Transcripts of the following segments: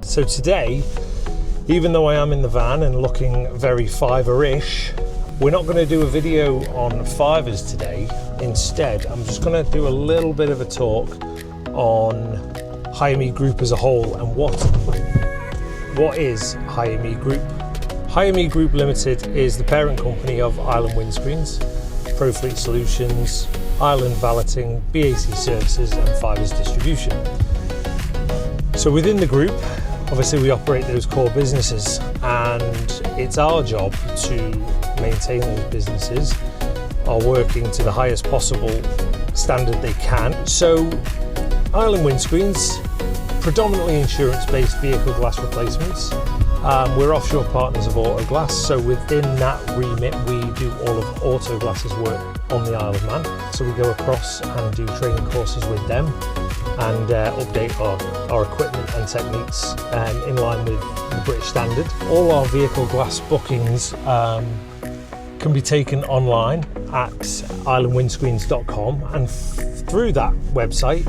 So today, even though I am in the van and looking very Fiverr-ish, we're not going to do a video on Fivers today. Instead, I'm just going to do a little bit of a talk on HMG Group as a whole and what is HMG Group. HMG Group Limited is the parent company of Island Windscreens, ProFleet Solutions, Island Valeting, BAC Services and Fivers Distribution. So within the group, obviously we operate those core businesses, and it's our job to maintain those businesses, are working to the highest possible standard they can. So Island Windscreens, predominantly insurance-based vehicle glass replacements. We're offshore partners of Autoglass, so within that remit we do all of Autoglass's work on the Isle of Man. So we go across and do training courses with them and update our equipment and techniques in line with the British standard. All our vehicle glass bookings can be taken online at islandwindscreens.com, and through that website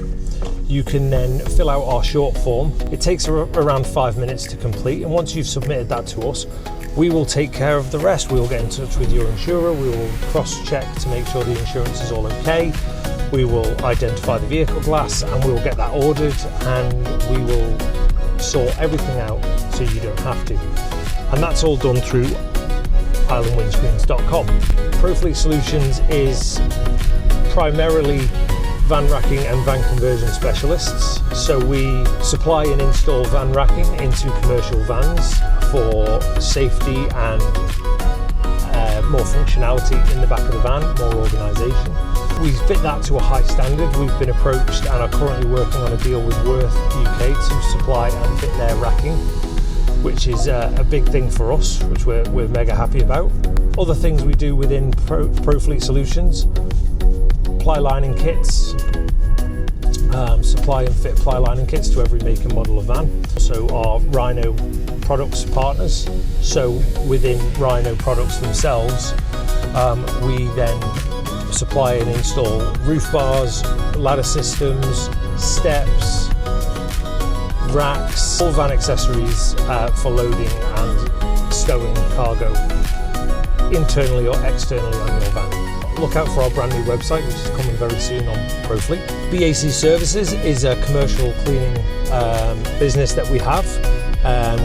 you can then fill out our short form. It takes around 5 minutes to complete, and once you've submitted that to us, we will take care of the rest. We will get in touch with your insurer, we will cross-check to make sure the insurance is all okay, we will identify the vehicle glass and we will get that ordered, and we will sort everything out so you don't have to. And that's all done through islandwindscreens.com. ProFleet Solutions is primarily van racking and van conversion specialists. So we supply and install van racking into commercial vans for safety and more functionality in the back of the van, more organisation. We fit that to a high standard. We've been approached and are currently working on a deal with Worth UK to supply and fit their racking, which is a big thing for us, which we're mega happy about. Other things we do within ProFleet Solutions: ply lining kits, supply and fit ply lining kits to every make and model of van. So our Rhino Products partners, so within Rhino Products themselves, we then supply and install roof bars, ladder systems, steps, racks, all van accessories for loading and stowing cargo internally or externally on your van. Look out for our brand new website, which is coming very soon on ProFleet. BAC Services is a commercial cleaning business that we have.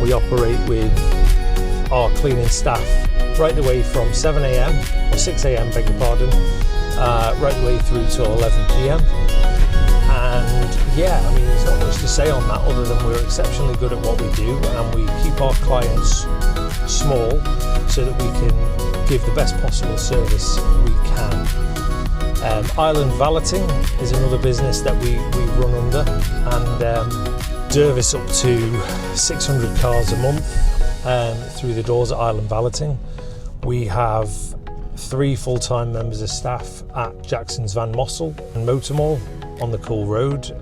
We operate with our cleaning staff right the way from 7 a.m. or 6 a.m. beg your pardon, right the way through till 11 p.m. And yeah, I mean, there's not much to say on that other than we're exceptionally good at what we do, and we keep our clients small so that we can give the best possible service we can. Island Valeting is another business that we run under, and service up to 600 cars a month through the doors at Island Valeting. We have 3 full-time members of staff at Jackson's Van Mossel and Motor Mall on the Cool Road,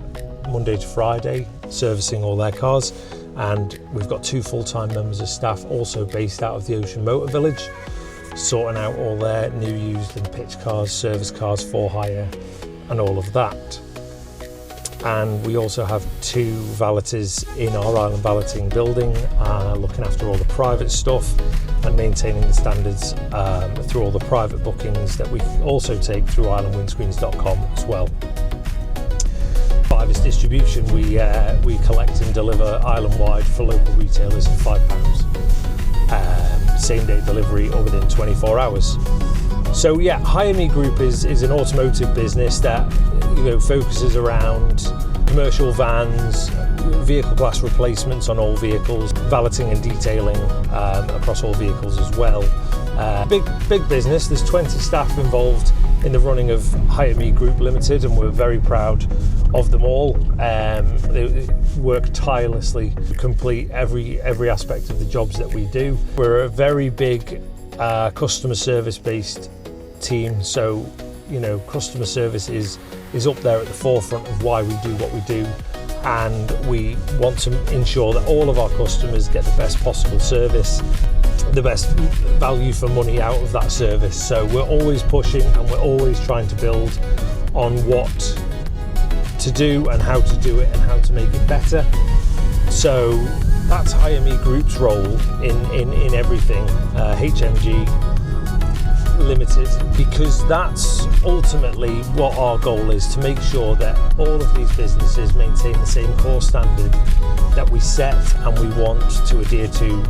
Monday to Friday, servicing all their cars. And we've got 2 full-time members of staff also based out of the Ocean Motor Village, sorting out all their new, used and pitch cars, service cars for hire and all of that. And we also have 2 valeters in our Island Valeting building, looking after all the private stuff and maintaining the standards through all the private bookings that we also take through islandwindscreens.com as well. Fivers Distribution, we collect and deliver island-wide for local retailers for £5. Same-day delivery or within 24 hours. So yeah, HMG Group is an automotive business that focuses around commercial vans, vehicle glass replacements on all vehicles, valeting and detailing across all vehicles as well. Big business. There's 20 staff involved in the running of HMG Group Limited, and we're very proud of them all. They work tirelessly to complete every aspect of the jobs that we do. We're a very big customer service based team, so customer service is up there at the forefront of why we do what we do, and we want to ensure that all of our customers get the best possible service, the best value for money out of that service. So we're always pushing and we're always trying to build on what to do and how to do it and how to make it better. So That's Hire Me Group's role in everything, HMG Limited, because that's ultimately what our goal is, to make sure that all of these businesses maintain the same core standard that we set and we want to adhere to,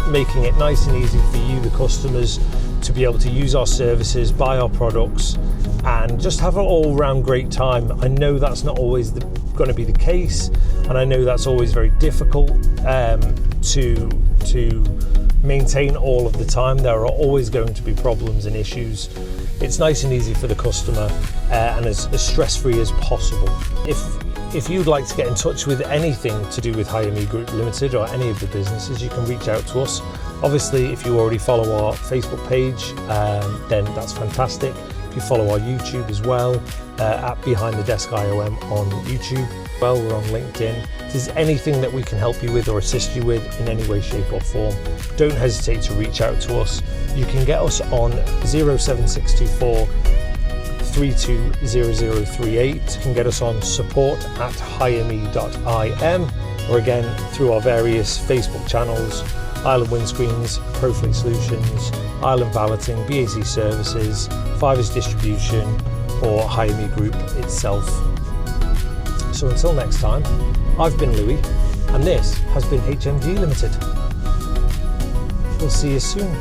making it nice and easy for you, the customers, to be able to use our services, buy our products, and just have an all-round great time. I know that's not always going to be the case, and I know that's always very difficult to maintain all of the time. There are always going to be problems and issues. It's nice and easy for the customer and as stress-free as possible. If you'd like to get in touch with anything to do with Hire Me Group Limited or any of the businesses, you can reach out to us. Obviously, if you already follow our Facebook page, then that's fantastic. If you follow our YouTube as well, at Behind the Desk IOM on YouTube. Well, we're on LinkedIn. If there's anything that we can help you with or assist you with in any way, shape or form, don't hesitate to reach out to us. You can get us on 07624 320038. You can get us on support@hireme.im, or again through our various Facebook channels: Island Windscreens, ProFleet Solutions, Island Valeting, BAC Services, Fivers Distribution, or Hire Me Group itself. So until next time, I've been Louis, and this has been HMG Limited. We'll see you soon.